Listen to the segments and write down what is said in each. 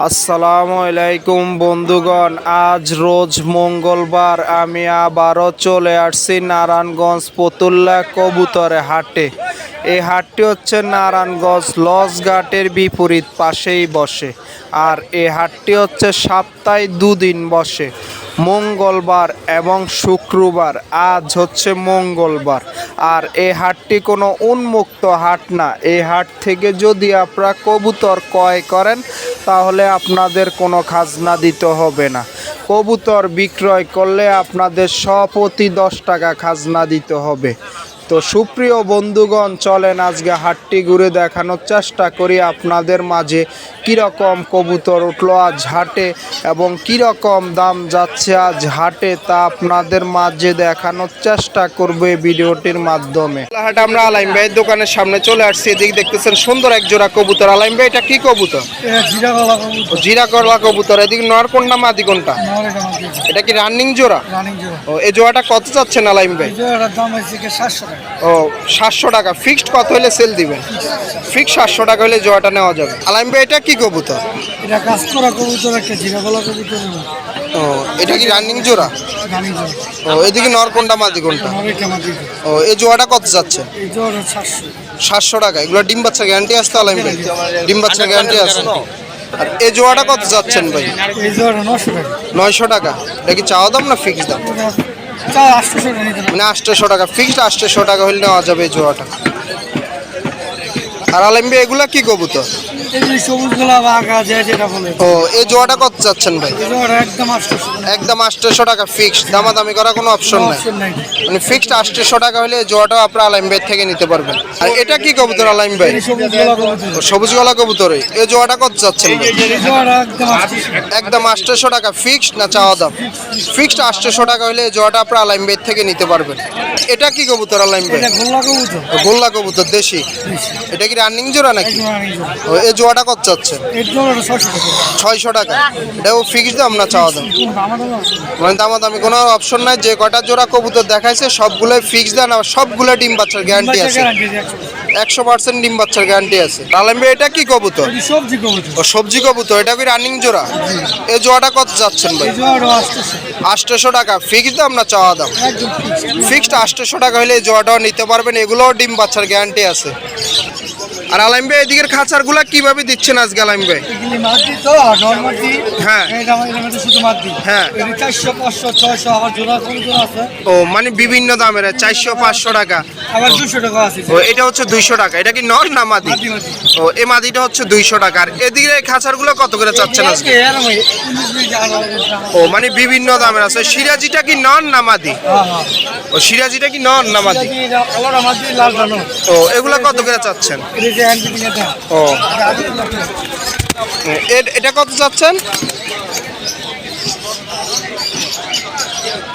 আসসালামু আলাইকুম বন্ধুগণ, আজ রোজ মঙ্গলবার আমি আবারও চলে আসছি নারায়ণগঞ্জ ফতুল্লা কবুতরের হাটে। এই হাটটি হচ্ছে নারায়ণগঞ্জ লঞ্চঘাটের বিপরীত পাশেই বসে। আর এই হাটটি হচ্ছে সপ্তাহে দুদিন বসে, মঙ্গলবার এবং শুক্রবার। আজ হচ্ছে মঙ্গলবার। আর এই হাটটি কোনো উন্মুক্ত হাট না। এই হাট থেকে যদি আপনারা কবুতর ক্রয় করেন তাহলে আপনাদের কোনো খাজনা দিতে হবে না। কবুতর বিক্রয় করলে আপনাদের প্রতি 10 টাকা খাজনা দিতে হবে। তো সুপ্রিয় বন্ধুগণ, চলেন আজকে হাটটি ঘুরে দেখানোর চেষ্টা করি আপনাদের মাঝে কীরকম কবুতর উঠলো আজ হাটে এবং কীরকম দাম যাচ্ছে আজ হাটে, তা আপনাদের মাঝে দেখানোর চেষ্টা করবো এই ভিডিওটির মাধ্যমে। হাটে আমরা আলাইম ভাইয়ের দোকানের সামনে চলে আসছি। এদিকে দেখতেছেন সুন্দর এক জোড়া কবুতর। আলাইম ভাই, এটা কি কবুতর? জিরা গলা কবুতর। এদিকে নর কোনটা মাদি কোনটা? এটা কি রানিং জোড়া? ও, এই জোড়াটা কত চাচ্ছেন আলাইম ভাই? ও, 700 টাকা। ফিক্সড কত হলে সেল দিবেন? ফিক্স 700 টাকা হলে জোড়াটা নেওয়া যাবে। আলাইম ভাই, এটা কি কবুতর? এটা কাজ করা কবুতর, একটা জিরা গলা কবুতর। ও, এটা কি রানিং জোড়া? ও, এদিকে নর কোনটা মাদি কোনটা? ও, এই জোড়াটা কত যাচ্ছে? এই জোড়া 700 টাকা। এগুলো ডিম বাচ্চা গ্যারান্টি আছে তো আলাইম ভাই? ডিম বাচ্চা গ্যারান্টি আছে। আর এই জোড়াটা কত যাচ্ছেন ভাই? এই জোড়া 900 টাকা। 900 টাকা। এটা কি চাওয়া দাম না ফিক্স দাম? চাও 800 টাকা নিতে মানে 800 টাকা। ফিক্সড 800 টাকা হলে নেওয়া যাবে এই জোড়াটা। আর আলাইম ভাই, এগুলা কি কবুতর? এই যে সবুজ গোলাপ আগা যায় যেটা বলে। ও, এই জোড়াটা কত চাচ্ছেন ভাই? এই জোড়া একদম 800 টাকা। একদম 800 টাকা ফিক্সড। দামাদামি করার কোনো অপশন নাই। মানে ফিক্সড 800 টাকা হলে এই জোড়াটাও আপনারা আলাইম ভাই থেকে নিতে পারবেন। আর এটা কি কবুতর আলাইম ভাই? এই সবুজ গোলাপ কবুতর। ও, সবুজ গলা কবুতর। এই জোড়াটা কত চাচ্ছেন ভাই? এই জোড়া একদম 800 টাকা। একদম 800 টাকা ফিক্সড না চাওয়া দাম? ফিক্সড 800 টাকা হলে এই জোড়াটা আপনারা আলাইম ভাই থেকে নিতে পারবেন। এটা কি কবুতর আলাইম ভাই? এটা গোল্লা কবুতর। গোল্লা কবুতর দেশি। এটা কি রানিং জোড়া নাকি? ও, এই জোড়াটা কত চাচ্ছেন? এই জোড়া 600 টাকা। 600 টাকা। এটাও ফিক্সড দাম না চাওয়া দাম? মানে দামাদামি কোনো অপশন নাই। যে কটা জোড়া কবুতর দেখাইছে সবগুলোই ফিক্সড দেন। আর সবগুলো ডিম বাচ্চার গ্যারান্টি আছে। 100% ডিম বাচ্চার গ্যারান্টি আছে। আলাইম ভাই, এটা কি কবুতর? সবজি কবুতর। ও, সবজি কবুতর। এটা কি রানিং জোড়া? এই জোড়াটা কত যাচ্ছেন ভাই? এই জোড়া 800। 800 টাকা। ফিক্সড দাম না চাওয়া দাম? একদম ফিক্সড 800 টাকা হলে এই জোড়াটাও নিতে পারবেন। এগুলোও ডিম বাচ্চার গ্যারান্টি আছে। আর আলাইম ভাই, এদিকের খাঁচারগুলা কিভাবে দিচ্ছেন আজকে আলাইম ভাই? এগুলি মাটি তো নরমালি। হ্যাঁ। এটা আমাদের শুধু মাটি। হ্যাঁ। এটা 400 500 600 আবার জোড়া কবুতর আছে। ও, মানে বিভিন্ন দামের 400 500 টাকা। আবার 200 টাকা আছে। ও, এটা হচ্ছে 200 টাকা। এটা কি নর না মাদি? মাটি মাটি। ও, এই মাদিটা হচ্ছে 200 টাকা। আর এদিকে এই খাঁচারগুলো কত করে চাচ্ছেন আজকে? ও, মানে বিভিন্ন দামের আছে। সিরাজিটা কি নর না মাদি? ও, সিরাজিটা কি নর না মাদি? ও, এগুলা কত করে চাচ্ছেন? ও, এটা কত চাচ্ছেন?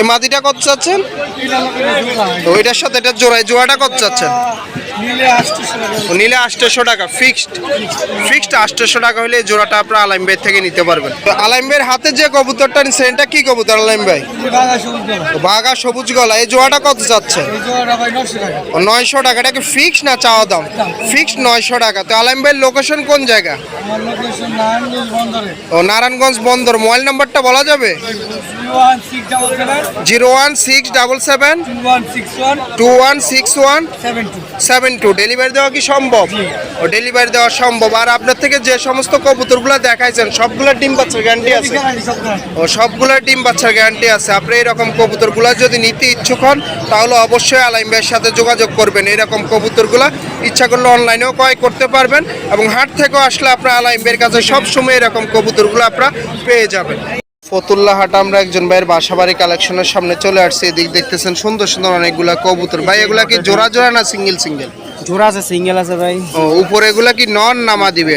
এই মাদিটা কত চাচ্ছেন? তো এটার সাথে এটা জোড়াটা কত চাচ্ছেন? নিলে 800 টাকা ফিক্সড। ফিক্সড 800 টাকা হলে এই জোড়াটা আপনারা আলাইম ভাই থেকে নিতে পারবেন। তো আলাইম ভাইয়ের হাতে যে কবুতরটা নিচ্ছেন এটা কি কবুতর আলাইম ভাই? বাঘা সবুজ গলা। এই জোড়াটা কত চাচ্ছেন? 900 টাকা। এটা কি ফিক্সড না চাওয়া দাম? ফিক্সড 900 টাকা। তো আলাইম ভাইয়ের লোকেশন কোন জায়গা? ও, নারায়ণগঞ্জ বন্দর। মোবাইল নাম্বারটা বলা যাবে? 01677 216172। ডেলিভারি দেওয়া কি সম্ভব? ও, ডেলিভারি দেওয়া সম্ভব। আর আপনার থেকে যে সমস্ত কবুতরগুলো দেখাইছেন সবগুলোর ডিম বাচ্চার গ্যারান্টি আছে? ও, সবগুলোর ডিম বাচ্চার গ্যারান্টি আছে। আপনি এরকম কবুতরগুলো যদি নিতে ইচ্ছুক হন তাহলে অবশ্যই আলাইম ভাইয়ের সাথে যোগাযোগ করবেন। এরকম কবুতরগুলো ইচ্ছা করলে অনলাইনেও ক্রয় করতে পারবেন এবং হাট থেকেও আসলে আপনার আলাইম ভাইয়ের কাছে সবসময় এরকম কবুতরগুলো আপনারা পেয়ে যাবেন। ফতুল্লা হাট আমরা একজন ভাইয়ের বাসাবাড়ি কালেকশনের সামনে চলে আসছে। এদিক দেখতেছেন সুন্দর সুন্দর অনেকগুলা কবুতর। ভাই, এগুলা কি জোড়া জোড়া না সিঙ্গেল সিঙ্গেল? জোড়া আছে, সিঙ্গেল আছে ভাই। ও, উপরে এগুলা কি নর নামা দিবে?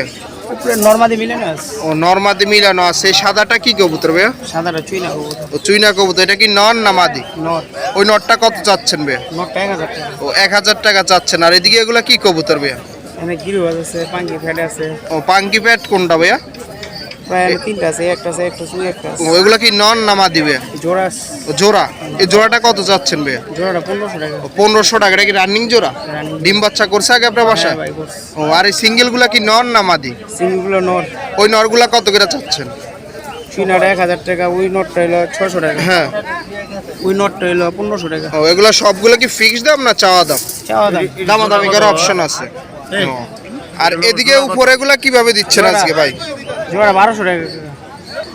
নরমাদি মিলানো আছে। ও, নরমাদি মিলানো আছে। সাদাটা কি কবুতর ভাইয়া? সাদাটা চুইনা কবুতর। ও, চুইনা কবুতর। এটা কি নর না মাদি? নর। ওই নরটা কত চাচ্ছেন ভাইয়া? নরটা 1000 টাকা। ও, 1000 টাকা চাচ্ছেন। আর এদিকে এগুলা কি কবুতর ভাইয়া? এখানে গিরিবাজ আছে, পাঙ্কি ফ্যাট আছে। ও, পাঙ্কি প্যাট কোনটা ভাইয়া? প্রায় তিনটা আছে, একটা আছে, একটা চুই একটা আছে। ও, এগুলা কি নর না মাদি ভাইয়া? জোড়া। ও, জোড়া। এই জোড়াটা কত চাচ্ছেন ভাইয়া? জোড়াটা 1500 টাকা। ও, 1500 টাকা। এটা কি রানিং জোড়া? রানিং। ডিম বাচ্চা করছে আগে আপনার বাসায়? ভাই বস। ও, আর এই সিঙ্গেল গুলা কি নর না মাদি? সিঙ্গেল গুলো নর। ও, ওই নরগুলা কত করে চাচ্ছেন? চুইনাটা 1000 টাকা, ওই নটটা হলো 600 টাকা, হ্যাঁ। ওই নটটা হলো 1500 টাকা। ও এগুলো সবগুলো কি ফিক্সড দাম না চাওয়া দাম? চাওয়া দাম। দামাদামি করার অপশন আছে। ও। আর এদিকে উপরেগুলা কিভাবে দিচ্ছেন আজকে ভাই? জোড়া 1200 টাকা।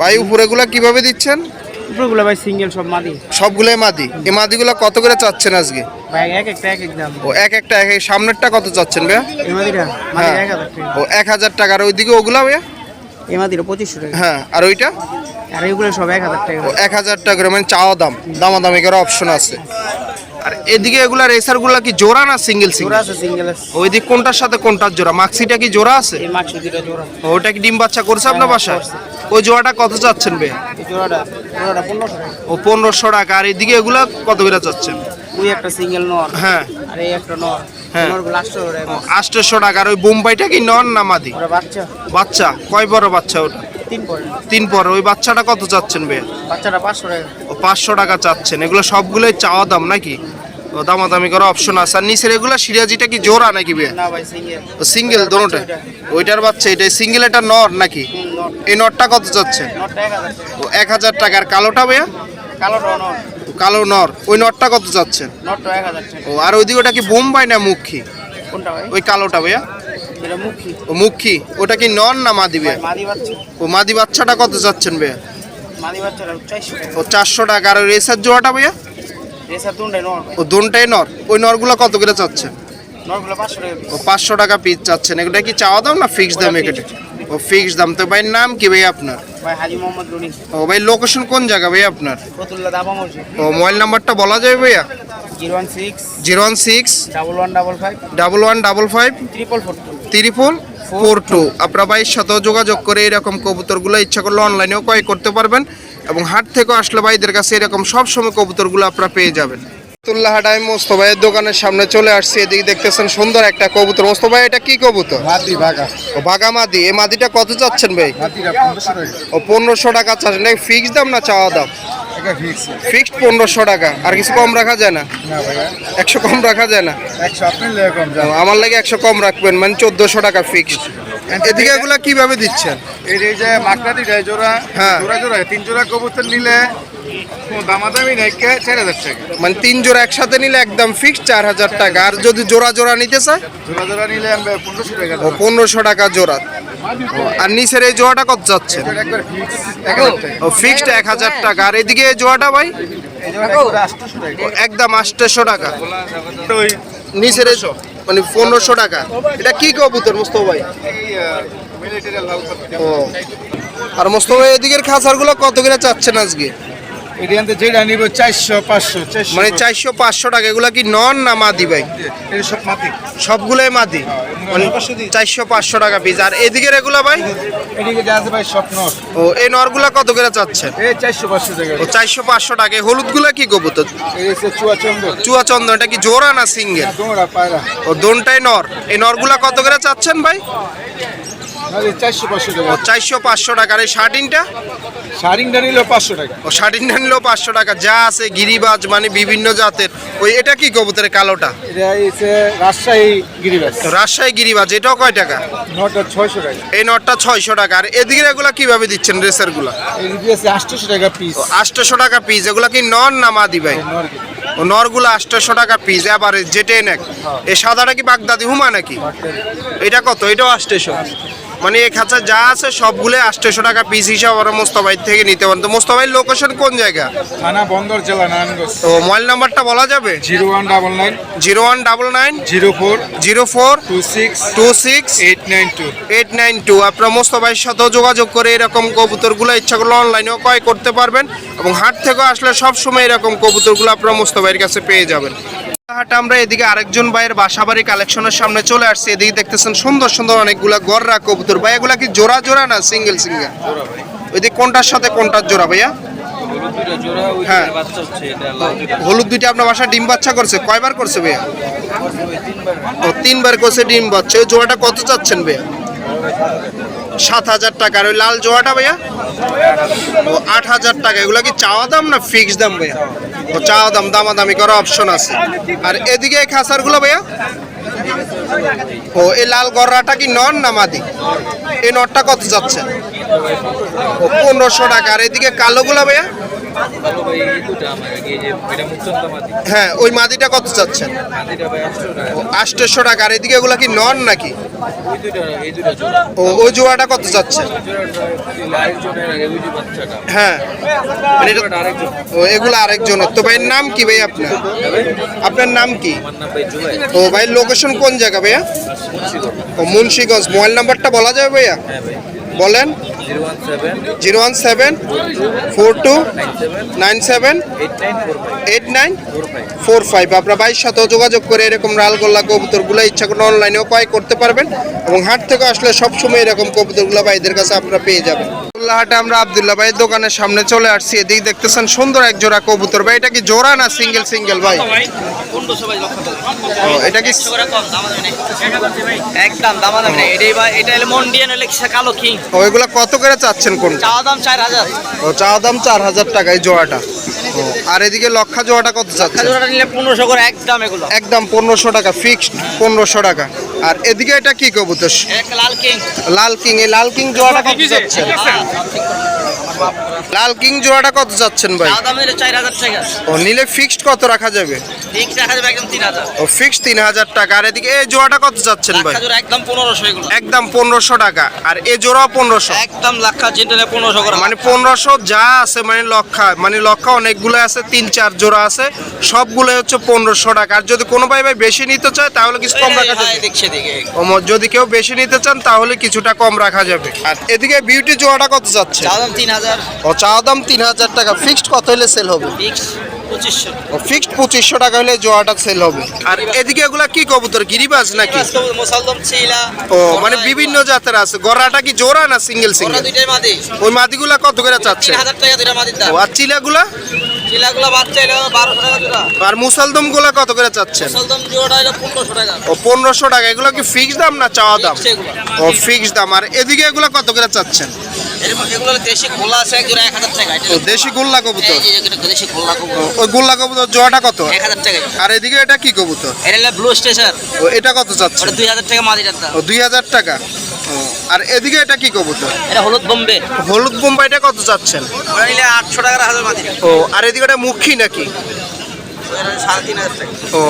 ভাই উপরেগুলা কিভাবে দিচ্ছেন? উপরগুলো ভাই সিঙ্গেল সব মাদি। সবগুলোই মাদি। এই মাদিগুলা কত করে চাচ্ছেন আজকে? ভাই এক একটা এক এক দাম। ও এক একটা এক সামনেরটা কত চাচ্ছেন ভাইয়া? এই মাদিটা মাদি 1000 টাকা। ও 1000 টাকা। আর ওইদিকে ওগুলা ভাইয়া? এই মাদিটা 2500 টাকা। হ্যাঁ। আর ওইটা? আর এইগুলো সব 1000 টাকা। ও 1000 টাকা করে, মানে চাওয়া দাম, দামাদামি করার অপশন আছে। আর এদিকে এগুলা রেসারগুলা কি জোড়া না সিঙ্গেল জোড়া সিঙ্গেল? আছে, সিঙ্গেল আছে। ওইদিক কোনটার সাথে কোনটার জোড়া? মাক্সিটা কি জোড়া আছে? এই মাক্সি দুটো জোড়া। ওটা কি ডিম বাচ্চা করছে আপনার বাসায়? ওই জোড়াটা কত চাচ্ছেন ভাইয়া? এই জোড়াটা 1500 টাকা। ও 1500 টাকা। আর এদিকে এগুলা কত করে চাচ্ছেন? ওই একটা সিঙ্গেল নর। হ্যাঁ। আর এই একটা নর। হ্যাঁ। নরগুলো 800 টাকা। 800 টাকা। আর ওই বোম্বাইটা কি নন না মাদি? ওরা বাচ্চা বাচ্চা কয় বড় বাচ্চা ওটা? 3 পরে। 3 পর। ওই বাচ্চাটা কত চাচ্ছেন ভাইয়া? বাচ্চাটা 500 টাকা। ও 500 টাকা চাচ্ছেন। এগুলো সবগুলোই চাওয়া দাম নাকি? ও দামাদামি করার অপশন আছে। আর নিচের এগুলো সিরাজিটা কি জোড়া নাকি ভাইয়া? না ভাই সিঙ্গেল। ও সিঙ্গেল দোনোটা? ওইটার বাচ্চা এটা সিঙ্গেল, এটা নর নাকি? নর। এই নরটা কত চাচ্ছেন? নরটা 1000 টাকা। ও 1000 টাকা। আর কালোটা ভাইয়া? কালোটা নর। ও কালো নর। ওই নরটা কত চাচ্ছেন? নরটা 1000 টাকা। ও আর ওইদিকে ওটা কি বোম্বাই না মুখী? কোনটা ভাই? ওই কালোটা ভাইয়া? এটা মুখী। ও মুখী। ওটা কি নর না মাদি ভাইয়া? মাদি বাচ্চা। ও মাদি বাচ্চাটা কত চাচ্ছেন ভাইয়া? মাদি বাচ্চাটা 400 টাকা। ও 400 টাকা। আর ওই রেসার জোড়াটা ভাইয়া? রেসার দুটাই নর। ও দোনটাই নর। ওই নরগুলো কত করে চাচ্ছেন? নরগুলো 500 টাকা ও পিস। 500 টাকা পিস চাচ্ছেন। এগুলো কি চাওয়া দাম না ফিক্স দাম এখানে? ও ফিক্স দাম। তো ভাই নাম কি ভাই আপনার? ভাই হাজী মোহাম্মদ রনি। ও ভাই লোকেশন কোন জায়গা ভাই আপনার? ফতুল্লাহ দাবা মসজিদ। ও মোবাইল নাম্বারটা বলা যাবে ভাইয়া? 016 016 1155 1155 442। 442। আপনারা ভাইয়ের সাথেও যোগাযোগ করে এরকম কবুতরগুলো ইচ্ছা করলে অনলাইনেও ক্রয় করতে পারবেন, এবং হাট থেকে আসলে ভাইদের কাছে এরকম সব সময় কবুতরগুলো আপনারা পেয়ে যাবেন। তুল্লাহাট আমি মোস্তফা ভাইয়ের দোকানের সামনে চলে আসছি। এদিকে দেখতেছেন সুন্দর একটা কবুতর। মোস্তফা ভাই এটা কি কবুতর? মাদি ভাগা ও বাঘা মাদি। এই মাদিটা কত চাচ্ছেন ভাই? মাদিটা 1500 টাকা। ও 1500 টাকা চাচ্ছেন। এটা ফিক্সড দাম না চাওয়া দাম? এটা ফিক্স ফিক্সড 1500 টাকা। আর কিছু কম রাখা যায় না? না ভাইয়া, 100 কম রাখা যায় না? 100 আপনি লেগে কম ও, যাবে। আমার লাগে 100 কম রাখবেন, মানে 1400 টাকা ফিক্সড। এদিকে এগুলা কিভাবে দিচ্ছেন? এই যে মাকড়াটি জোড়া হ্যাঁ। জোড়া জোড়া 3 জোড়া কবুতর নিলে কোনো দামাদামি নাই, 4000 টাকা। মানে 3 জোড়া একসাথে নিলে একদম ফিক্সড 4000 টাকা। আর যদি জোড়া জোড়া নিতে চায়? জোড়া জোড়া নিলে আমরা 1500 টাকা ও জোড়া। 1500 টাকা জোড়া। ও, আর নিচের এই জোড়াটা কত যাচ্ছেন? এটা একবার ফিক্স 1000 টাকা। ও ফিক্সড 1000 টাকা। আর এদিকে এই জোড়াটা ভাই? এই জোড়া একবার 800 টাকা। ও একদম 800 টাকা। তো ওই নিচের এই মানে 1500 টাকা। এটা কি কবুতর মোস্তফা ভাই? মিলিটারি লাল পাতা। ও আর মোস্তফা ভাই এদিকের খাঁচারগুলো কত করে চাচ্ছেন আজকে? এটি আনতে যেটা নিব 400 500 400 মানে 400 500 টাকা। এগুলা কি নন না মাদি ভাই? এই সব মাটি। সবগুলোই মাদি, মানে 400 500 টাকা পিস। আর এদিকের এগুলা ভাই? এদিকে যা আছে ভাই সব নট। ও এই নরগুলা কত করে চাচ্ছেন? এই 400 500 টাকা। ও 400 500 টাকা। এই হলুদগুলা কি কবুতর? এই হচ্ছে চুয়া চন্দন। চুয়া চন্দন। এটা কি জোড়া না সিঙ্গেল? তোমরা পায়রা ও দোনটাই নর। এই নরগুলা কত করে চাচ্ছেন ভাই? নালে 400 500 ও টাকা। 400 500 টাকা। আর এই শার্টিংটা? শাড়িংটা নিল 500 টাকা। ও শার্টিংটা নিলেও 500 টাকা। যা আছে গিরিবাজ, মানে বিভিন্ন জাতের। ওই এটা কি কবুতরের কালোটা? এটা হচ্ছে রাজশাহী গিরিবাস। রাজশাহী গিরিবাজ। এটাও কয় টাকা? নটা 600 টাকা। এই নটটা 600 টাকা। আর এদিকের এগুলা কিভাবে দিচ্ছেন রেসার গুলা? এই দিয়েছে 800 টাকা পিস। 800 টাকা পিস। এগুলা কি নন না মাদি ভাই? ও নরগুলো 800 টাকা পিস। এবার যেটে নেক এই সাদাটা কি বাগদাদি হুমা নাকি? এটা কত? এটাও 800। মানে এই খাঁচা যা আছে সবগুলো 800 টাকা পিস হিসাবে আমরা মোস্তফাই থেকে নিতে পারেন। তো মোস্তফাইয়ের লোকেশন কোন জায়গা? থানা বন্দর, জেলা নারায়ণগঞ্জ। তো মোবাইল নাম্বারটা বলা যাবে? 0199 0199 04 04 26 26 892। 892। আপনারা মোস্তফাইয়ের সাথেও যোগাযোগ করে এরকম কবুতরগুলো ইচ্ছা করলে অনলাইনেও ক্রয় করতে পারবেন, এবং হাট থেকে আসলে সব সময় এরকম কবুতরগুলো আপনারা মোস্তফাইয়ের কাছে পেয়ে যাবেন। হাট আমরা এদিকে আরেকজন ভাইয়ের বাসাবাড়ি কালেকশনের সামনে চলে আসছি। এদিকে দেখতেছেন সুন্দর সুন্দর অনেকগুলা গররা কবুতর। ভাই এগুলা কি জোড়া জোড়া না সিঙ্গেল সিঙ্গেল? ওইদিকে কোনটার সাথে কোনটার জোড়া ভাইয়া? হ্যাঁ হলুদ দুইটা আপনার বাসায় ডিম বাচ্চা করছে? কয়বার করছে ভাইয়া? ও 3বার করছে ডিম বাচ্চা। ওই জোড়াটা কত চাচ্ছেন ভাইয়া? 7000 টাকা। আর ওই লাল জোড়াটা ভাইয়া? ও 8000 টাকা। এগুলা কি চাওয়া দাম না ফিক্স দাম ভাইয়া? ও চাওয়া দাম, দামাদামি করার অপশন আছে। আর এদিকে এই খাসারগুলো ভাইয়া? ও এই লাল গররাটা কি নর না মাদি? এই নরটা কত যাচ্ছে? ও 1500 টাকা। আর এদিকে কালোগুলা ভাইয়া? হ্যাঁ, ওই মাদিটা কত যাচ্ছে? ও 800 টাকা। আর এদিকে এগুলা কি নর নাকি? ও ওই জোড়াটা কত যাচ্ছে? হ্যাঁ, মানে ও এগুলো আরেকজনের। তো ভাইয়ের নাম কি ভাই আপনার? আপনার নাম কি? ও ভাই লোকেশন কোন জায়গা ভাইয়া? ও মুন্সিগঞ্জ। মোবাইল নাম্বারটা বলা যাবে ভাইয়া? বলেন। 01742978945। আপনার ভাইয়ের সাথেও যোগাযোগ করে এরকম লালগোল্লা কবুতরগুলো ইচ্ছা করে অনলাইনেও ক্রয় করতে পারবেন এবং হাট থেকে আসলে সবসময় এরকম কবুতরগুলো ভাইদের কাছে আপনারা পেয়ে যাবেন। হাটে আমরা আব্দুল্লাহ ভাইয়ের দোকানের সামনে চলে আসছি। এদিকে দেখতেছেন সুন্দর এক জোড়া কবুতর। ভাই এটা কি জোড়া না সিঙ্গেল ভাই? ও এটা কি একদম দামাদামি নেই। এটাই ভাই, এটা হলো মন্ডিয়ান, হলো কালো কিং। ও এগুলা কত করে চাচ্ছেন কোন? চাওয়া দাম 4000। ও চাওয়া দাম 4000 টাকা এই জোড়াটা। ও আর এদিকে লক্ষা জোড়াটা কত চাচ্ছেন? জোড়াটা নিলে 1500 করে একদম। এগুলো একদম 1500 টাকা ফিক্সড 1500 টাকা। আর এদিকে এটা কি কবুতর? একটা লাল কিং। লাল কিং। এই লাল কিং জোড়াটা কত যাচ্ছেন? লাল কিং জোড়াটা কত যাচ্ছেন ভাই? চাওয়া দাম নিলে 4000 টাকা। ও নিলে ফিক্সড কত রাখা যাবে? ফিক্স রাখা যাবে একদম 3000। ও ফিক্সড 3000 টাকা। আর এদিকে এই জোড়াটা কত যাচ্ছেন ভাই? জোড়া একদম 1500। এগুলো একদম 1500 টাকা। আর এই জোড়াও 1500? একদম লাক্ষা জেন্টালে 1500 করে। মানে 1500 যা আছে, মানে লক্ষা অনেকগুলো আছে, 3-4 জোড়া আছে, সবগুলো হচ্ছে 1500 টাকা। আর যদি কোনো ভাই বেশি নিতে চায় তাহলে কিছু কম রাখা যাবে। দেখছে দিকে যদি কেউ বেশি নিতে চান তাহলে কিছুটা কম রাখা যাবে। আর এদিকে বিউটি জোড়াটা কত যাচ্ছে? চাওয়া দাম 3000। ও চাওয়া দাম 3000 টাকা। ফিক্সড কত হলে সেল হবে? ফিক্স 2500। ও ফিক্সড 2500 টাকা হলে জোড়াটা সেল হবে। আর এদিকে এগুলা কি কবুতর? গিরিবাজ নাকি? মুসালদম ছিলা। ও মানে বিভিন্ন জাতের আছে। গড়াটা কি জোড়া না সিঙ্গেল? ওরা দুইটাই মাদি। ওই মাদিগুলা কত করে চাচ্ছে? 3000 টাকা দুইটা মাদির দাম। ও আর চিলাগুলা? চিলাগুলো বাচ্চা হলো 1200 টাকা জোড়া। আর মুসালদম গুলা কত করে চাচ্ছেন? মুসালদম জোড়া হলো 1500 টাকা। ও 1500 টাকা। এগুলো কি ফিক্সড দাম না চাওয়া দাম? সেগুলো ও ফিক্সড দাম। আর এদিকে এগুলো কত করে চাচ্ছেন? এগুলো দেশি গোল্লা আছে, এক জোড়া 1000 টাকা। ও দেশি গোল্লা কবুতর। এই যে এটা দেশি গোল্লা কবুতর, ওই গোল্লা কবুতর জোড়াটা কত? 1000 টাকা। আর এদিকে এটা কি কবুতর? এটা হলো ব্লু স্টেশন। ও এটা কত চাচ্ছেন? ওটা 2000 টাকা মাদিটার দাম। ও 2000 টাকা। ও আর এদিকে এটা কি কবুতর? এটা হলুদ বোম্বে। হলুদ বোম্বাইটা কত চাচ্ছেন? ওটা নিলে 800 টাকার 1000 মাদিটা। ও আর এদিকে এটা মুখী নাকি? ওটা 3500 টাকা। ও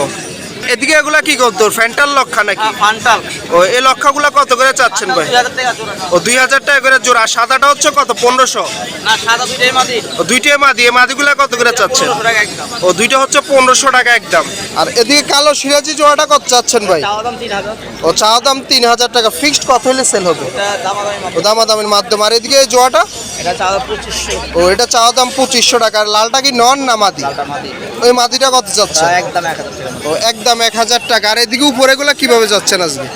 এদিকে এগুলা কি কবুতর? ফ্যান্টাল লক্ষা নাকি? ফান্টাল। ও এই লক্ষাগুলা কত করে চাচ্ছেন ভাই? 2000 টাকা জোড়া। ও 2000 টাকা করে জোড়া। সাদাটা হচ্ছে কত? 1500? না, সাদা দুইটাই মাদি। ও দুইটাই মাদি। এই মাদিগুলা কত করে চাচ্ছেন? 1500 টাকা একদম। ও দুইটা হচ্ছে 1500 টাকা একদম। আর এদিকে কালো সিরাজি জোড়াটা কত চাচ্ছেন ভাই? চাওয়া দাম 3000। ও চাওয়া দাম 3000 টাকা। ফিক্সড কত হলে সেল হবে? এটা দামাদামি মাদি। ও দামাদামির মাধ্যমে। আর এদিকে এই জোড়াটা? এটা চাওয়া দাম 2500। ও এটা চাওয়া দাম 2500 টাকা। আর লালটা কি নন না মাদি? লালটা মাদি। ওই মাদিটা কত যাচ্ছে? একদম 1000 টাকা। ও একদম 1000 টাকা। আর এদিকে উপরে গুলা কিভাবে যাচ্ছেন আজকে?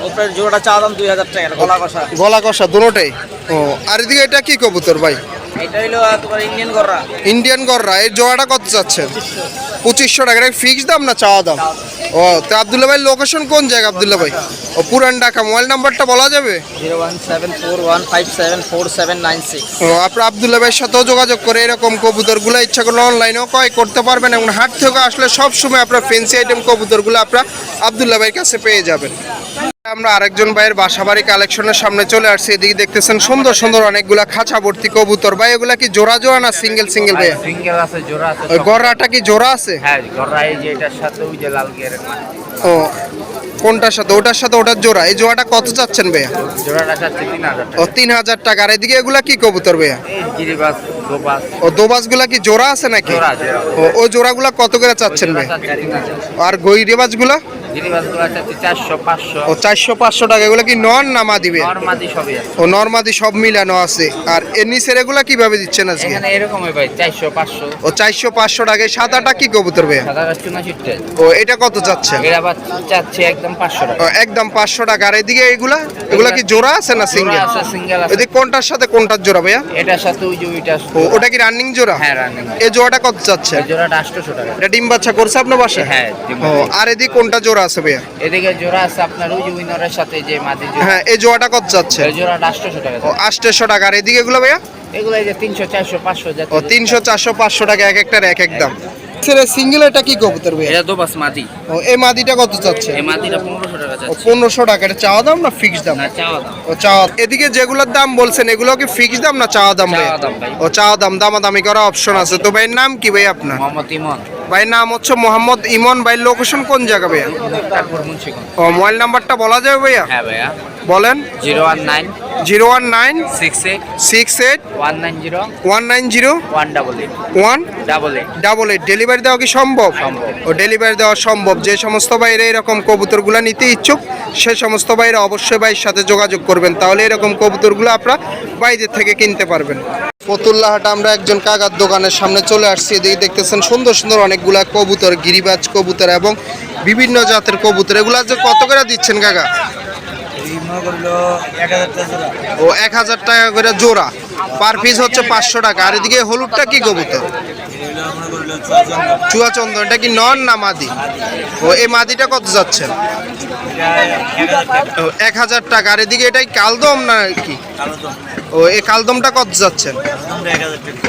ওপরের জোড়াটা চাওয়া দাম 2000 টাকা। এটা গলা কষা। গলা কষা দুটোটাই। ও আর এদিকে এটা কি কবুতর ভাই? এটা হলো তোমার ইন্ডিয়ান গররা। ইন্ডিয়ান গররা। এই জোড়াটা কত যাচ্ছেন? 2500 টাকা। এটা ফিক্সড দাম না চাওয়া দাম? ও তো আব্দুল্লাহ ভাই লোকেশন কোন জায়গা আব্দুল্লাহ ভাই? ও পুরান ঢাকা। মোবাইল নাম্বারটা বলা যাবে? 01741574796। ও আপনার আব্দুল্লাহ ভাইয়ের সাথেও যোগাযোগ করে এরকম কবুতরগুলো ইচ্ছা করলে অনলাইনেও ক্রয় করতে পারবেন এবং হাট থেকে আসলে সব সময় আপনার ফ্যান্সি আইটেম কবুতরগুলো আপনার আব্দুল্লাহ ভাইয়ের কাছে পেয়ে যাবেন। আমরা আরেকজন ভাইয়ের বাসাবাড়ি কালেকশনের সামনে চলে আসছি। এদিকে দেখতেছেন সুন্দর সুন্দর অনেকগুলা খাঁচা ভর্তি কবুতর। ভাই এগুলা কি জোড়া জোড়া না সিঙ্গেল ভাই? সিঙ্গেল আছে, জোড়া আছে। ওই গররাটা কি জোড়া আছে? হ্যাঁ, জোড়া। এই যে এটার সাথে ওই যে লাল গিয়ারের না। ও কোনটার সাথে? ওটার সাথে ওটার জোড়া। এই জোড়াটা কত চাচ্ছেন ভাইয়া? জোড়াটা চাচ্ছে 3000 ও টাকা। 3000 টাকা। আর এদিকে এগুলা কি কবুতর ভাইয়া? এই গিরিবাস, দোবাস। ও দোবাস গুলা কি জোড়া আছে নাকি? জোড়া। ও ওই জোড়াগুলা কত করে চাচ্ছেন ভাই? চাচ্ছে 3000। আর গইরেবাজ গুলা? গিরিবাস গুলা চাচ্ছে 400, 500। ও 400-500 টাকা। এগুলো কি নন না মা দিবে? নরমাদি সবই আছে। ও নরমাদি সব মিলানো আছে। আর এর নিচের এগুলা কিভাবে দিচ্ছেন আজকে? এখানে এরকমই ভাই, 400, 500। ও 400-500 টাকা। এই সাদাটা কি কবুতর ভাইয়া? 7074 টাকা। ও এটা কত যাচ্ছেন? এরা আবার চাচ্ছে একদম 500 টাকা। ও একদম 500 টাকা। আর এদিকে এগুলা এগুলা কি জোড়া আছে না জোড়া সিঙ্গেল? আছে, সিঙ্গেল আছে। এদিকে কোনটার সাথে কোনটার জোড়া ভাইয়া? এটার সাথে ওই যে ওইটা। ও ওটা কি রানিং জোড়া? হ্যাঁ, রানিং। এই জোড়াটা কত যাচ্ছে? এই জোড়াটা 800 টাকা। এটা ডিম বাচ্চা করছে আপনার বাসায়? হ্যাঁ, ডিম ও বাচ্চা। আর এদিকে কোনটা জোড়া আছে ভাইয়া? এদিকে জোড়া আছে আপনার ওই যে উইনারের সাথে যে মাদি জোড়া। হ্যাঁ এই জোড়াটা কত যাচ্ছে? এই জোড়াটা 800 টাকা। ও 800 টাকা। আর এদিকে এগুলো ভাইয়া? এগুলো এই যে 300, 400, 500 ও 300, 400, 500 টাকা এক একটার এক এক দাম। এক্সের সিঙ্গেল, এটা কি কবুতর ভাই? এটা দোবাস মাদি। ও এই মাদিটা কত চাচ্ছে? এই মাদিটা 1500 টাকা ও যাচ্ছে। 1500 টাকা। এটা চাওয়া দাম না ফিক্স দাম? না চাওয়া দাম। ও চাওয়া। এদিকে যেগুলোর দাম বলছেন এগুলো কি ফিক্স দাম না চাওয়া দাম ভাই? চাওয়া দাম ভাই। ও চাওয়া দাম, দামাদামি করা অপশন আছে। তো ভাইয়ের নাম কি ভাই আপনার? মোহাম্মদ ইমন, ভাইয়ের নাম হচ্ছে মোহাম্মদ ইমন। ভাই লোকেশন কোন জায়গা ভাইয়া? তারপর মুন্সিগঞ্জ। ও মোবাইল নাম্বারটা বলা যাবে ভাইয়া? হ্যাঁ ভাইয়া, বলেন। 019 019 68 68 190 190 188 188। 88। ডেলিভারি দেওয়া কি সম্ভব? সম্ভব। ও ডেলিভারি দেওয়া সম্ভব। যে সমস্ত বাইরে এরকম কবুতরগুলো নিতে ইচ্ছুক সে সমস্ত বাইরে অবশ্যই ভাইয়ের সাথে যোগাযোগ করবেন, তাহলে এরকম কবুতরগুলো আপনারা বাইরে থেকে কিনতে পারবেন। ফতুল্লাহাট আমরা একজন কাকার দোকানের সামনে চলে আসছি। এদিকে দেখতেছেন সুন্দর সুন্দর অনেকগুলা কবুতর, গিরিবাজ কবুতর এবং বিভিন্ন জাতের কবুতর। এগুলা যে কত করে দিচ্ছেন কাকা? ও 1000 টাকা করে জোড়া, পার পিস হচ্ছে 500 টাকা। আর এদিকে হলুদটা কি কবুতর? চুয়াচন্দ্র। এটা কি নন না মাদি? ও এই মাদিটা কত যাচ্ছেন? 1000 টাকা। আর এদিকে এটাই কালদম না কি? ও এই কালদমটা কত যাচ্ছেন?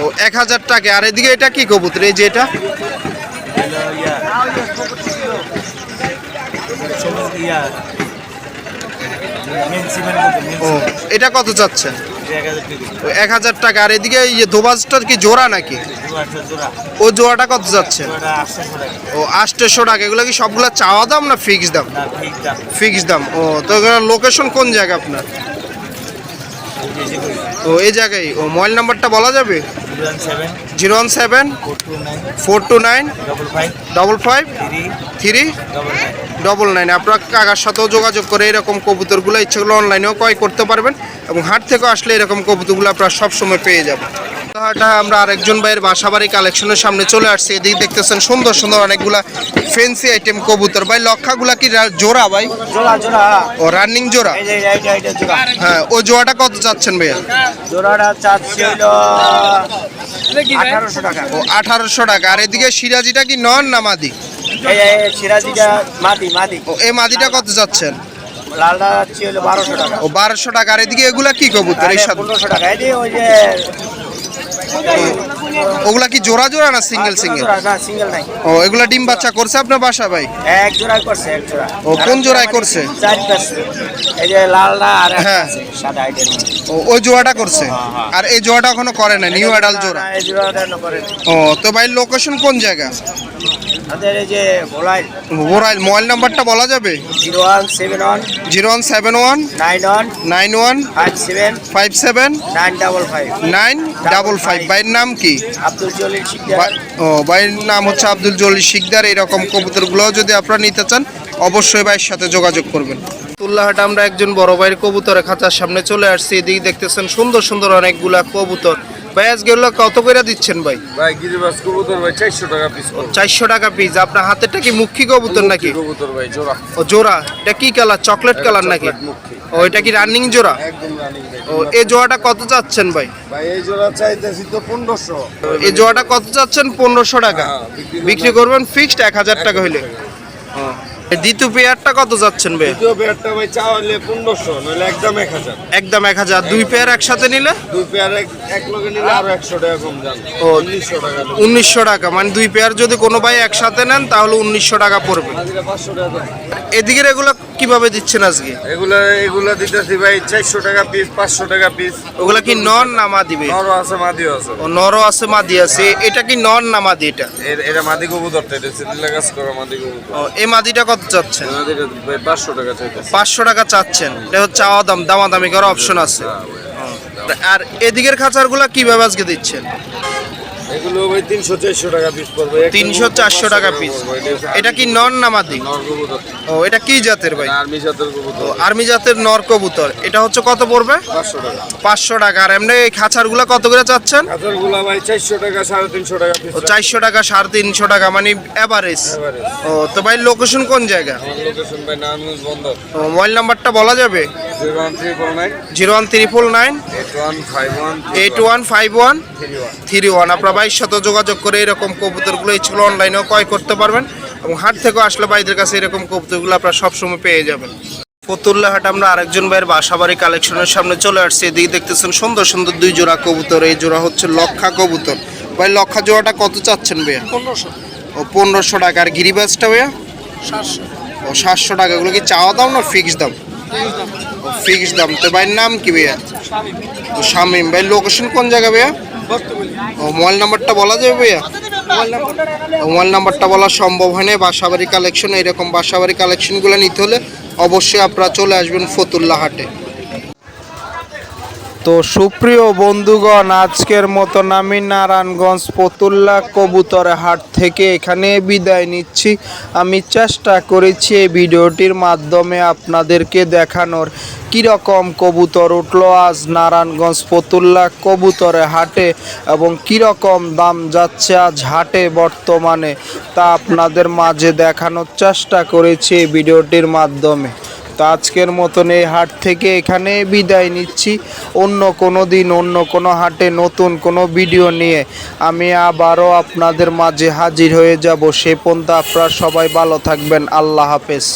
ও 1000 টাকা। আর এদিকে এটা কি কবুতর? এই যে এটা ও এটা কত চাচ্ছেন? 1000 টাকা। আর এদিকে এই দোবাজটার কি জোড়া নাকি? ও জোড়াটা কত যাচ্ছে? ও 800 টাকা। এগুলো কি সবগুলা চাওয়া দাম না ফিক্স দাম? ফিক্স দাম। ও তো লোকেশন কোন জায়গা আপনার? ও এই জায়গায়। ও মোবাইল নাম্বারটা বলা যাবে? 017 429 55 399। আপনার কাকার সাথেও যোগাযোগ করে এরকম কবুতরগুলো ইচ্ছেগুলো অনলাইনেও ক্রয় করতে পারবেন এবং হাট থেকে আসলে এরকম কবুতরগুলো আপনারা সবসময় পেয়ে যাবেন। হাটা আমরা আরেকজন ভাইয়ের বাসাবাড়ি কালেকশনের সামনে চলে আসছি। এদিকে দেখতেছেন সুন্দর সুন্দর অনেকগুলা ফেন্সি আইটেম কবুতর। ভাই লক্ষাগুলা কি জোড়া ভাই? ও রানিং জোড়া। হ্যাঁ, ও জোড়াটা কত চাচ্ছেন ভাইয়া? জোড়াটা চাচ্ছি হলো 1800 টাকা। ও 1800 টাকা। আর এদিকে সিরাজিটা কি নন না মাদি? এই সিরাজিটা মাদি। ও এই মাদিটা কত যাচ্ছেন? লালটা যাচ্ছি হলো 1200 টাকা। ও 1200 টাকা। আর এদিকে এগুলা কি কবুতর? এই সাথে 1500 টাকা। এই যে ওই যে ওগুলা কি জোড়া জোড়া না সিঙ্গেল সিঙ্গেল? না সিঙ্গেল নাই। ও এগুলা ডিম বাচ্চা করছে আপনার বাসা ভাই? এক জোড়ায় করছে, এক জোড়া। ও কোন জোড়ায় করছে? 4 এই যে লালটা আর হ্যাঁ। সাদা আইটেম। ও ওই জোড়াটা করছে। আর এই জোড়াটা এখনো করে না, নিউ অ্যাডাল্ট জোড়া। এই জোড়াটা না করে। ও তো ভাই লোকেশন কোন জায়গা? আমাদের এই যে ভোলাই মোবাইল নাম্বারটা বলা যাবে? 0171 0171 91 91 57 57 955। 955। ভাইয়ের নাম কি? আব্দুল জলিল শিকদার। ও ভাইয়ের নাম হচ্ছে আব্দুল জলিল শিকদার। এরকম কবুতরগুলো যদি আপনারা নিতে চান অবশ্যই ভাইয়ের সাথে যোগাযোগ করবেন। তুল্লাহাট আমরা একজন বড় ভাইয়ের কবুতরের খাঁচার সামনে চলে আসছি। এদিকে দেখতেছেন সুন্দর সুন্দর অনেকগুলা কবুতর। ভাই আজকে এগুলো কত করে দিচ্ছেন ভাই? ভাই গিরিবাজ কবুতর ভাই 400 টাকা পিস। 400 টাকা পিস। আপনার হাতেরটা কি মুখী কবুতর নাকি? কবুতর ভাই জোড়া। ও জোড়া। এটা কি কালার? চকলেট কালার নাকি? ও এটা কি রানিং জোড়া? একদম রানিং ভাই। ও এই জোড়াটা কত চাচ্ছেন ভাই? ভাই এই জোড়া চাইতেছি তো 1500। এই জোড়াটা কত চাচ্ছেন? 1500 টাকা। বিক্রি করবেন ফিক্সড 1000 টাকা হইলে। দ্বিতীয় পেয়ারটা কত যাচ্ছেন ভাই? দ্বিতীয় পেয়ারটা ভাই চাওয়ালে 1500, নইলে একদম 1000। একদম 1000। দুই পেয়ার একসাথে নিলে? দুই পেয়ার এক লগে নিলে আরো 100 টাকা কম যান। ও 1900 টাকা। 1900 টাকা। মানে দুই পেয়ার যদি কোনো ভাই একসাথে নেন তাহলে 1900 টাকা পড়বে। হাজিরা 500 টাকা। এদিকের এগুলো কিভাবে দিচ্ছেন আজকে? এগুলা দিতেছি ভাই 400 টাকা পিস, 500 টাকা পিস। ওগুলা কি নন না মাদি ভাই? নরও আছে মাদিও আছে। ও নরও আছে মাদি আছে। এটা কি নন না মাদি? এটা এটা মাদি কবুতরটা, এটা সিটিলা কাজ করা মাদি কবুতর। ও এই মাদিটা কত চাচ্ছেন? আমাদের ভাই 500 টাকা চাইতেছে। 500 টাকা চাচ্ছেন। এটা হচ্ছে চাওয়া দাম, দামাদামি করার অপশন আছে। আর এদিকের খাঁচারগুলা কিভাবে আজকে দিচ্ছেন? এগুলো ভাই 300-400 টাকা পিস পড়বে। 300-400 টাকা পিস। এটা কি নন না মাদি? নর কবুতর। ও এটা কি জাতের ভাই? আর্মি জাতের ও কবুতর। আর্মি জাতের নর কবুতর। এটা হচ্ছে কত পড়বে? 500 টাকা। 500 টাকা। আর এমনি এই খাঁচারগুলা কত করে চাচ্ছেন? কাতরগুলা ভাই 400 টাকা, 350 টাকা পিস। ও 400 টাকা 350 টাকা মানে এভারেজ। ও তো ভাই লোকেশন কোন জায়গা? আমার লোকেশন ভাই নারায়ণগঞ্জ বন্দর। ও মোবাইল নাম্বারটা বলা যাবে? 01349 01349 8151 8151 31। 31। আপনার ভাইয়ের সাথে যোগাযোগ করে এরকম কবুতরগুলো ইচ্ছুক অনলাইনেও ক্রয় করতে পারবেন এবং হাট থেকে আসলে ভাইদের কাছে এরকম কবুতরগুলো আপনারা সবসময় পেয়ে যাবেন। ফতুল্লাহাট আমরা আরেকজন ভাইয়ের বাসাবাড়ি কালেকশনের সামনে চলে আসছি। এদিকে দেখতেছেন সুন্দর সুন্দর দুই জোড়া কবুতর। এই জোড়া হচ্ছে লক্ষা কবুতর। ভাই লক্ষা জোড়াটা কত চাচ্ছেন ভাইয়া? ও 1500 টাকা। আর গিরিবাজটা ভাইয়া? 700। ও 700 টাকা। এগুলো কি চাওয়া দাম না ফিক্স দাম? ও ফিক্স দাম। তো ভাইয়ের নাম কি ভাইয়া? ও শামিম ভাই। লোকেশন কোন জায়গা ভাইয়া? ও মোবাইল নাম্বারটা বলা যাবে ভাইয়া? মোবাইল নাম্বারটা বলা সম্ভব হয় না। বাসাবাড়ি কালেকশন, এরকম বাসাবাড়ি কালেকশনগুলো নিতে হলে অবশ্যই আপনারা চলে আসবেন ফতুল্লা হাটে। তো সুপ্রিয় বন্ধুগণ, আজকের মতন আমি নারায়ণগঞ্জ ফতুল্লা কবুতর হাট থেকে এখানে বিদায় নিচ্ছি। আমি চেষ্টা করেছি এই ভিডিওটির মাধ্যমে আপনাদেরকে দেখানোর কীরকম কবুতর উঠলো আজ নারায়ণগঞ্জ ফতুল্লা কবুতরে হাটে এবং কীরকম দাম যাচ্ছে আজ হাটে বর্তমানে, তা আপনাদের মাঝে দেখানোর চেষ্টা করেছি এই ভিডিওটির মাধ্যমে। তো আজকের মতন এই হাট থেকে এখানে বিদায় নিচ্ছি। অন্য কোনো দিন অন্য কোনো হাটে নতুন কোনো ভিডিও নিয়ে আমি আবারও আপনাদের মাঝে হাজির হয়ে যাব। সে পর্যন্ত আপনারা সবাই ভালো থাকবেন। আল্লাহ হাফেজ।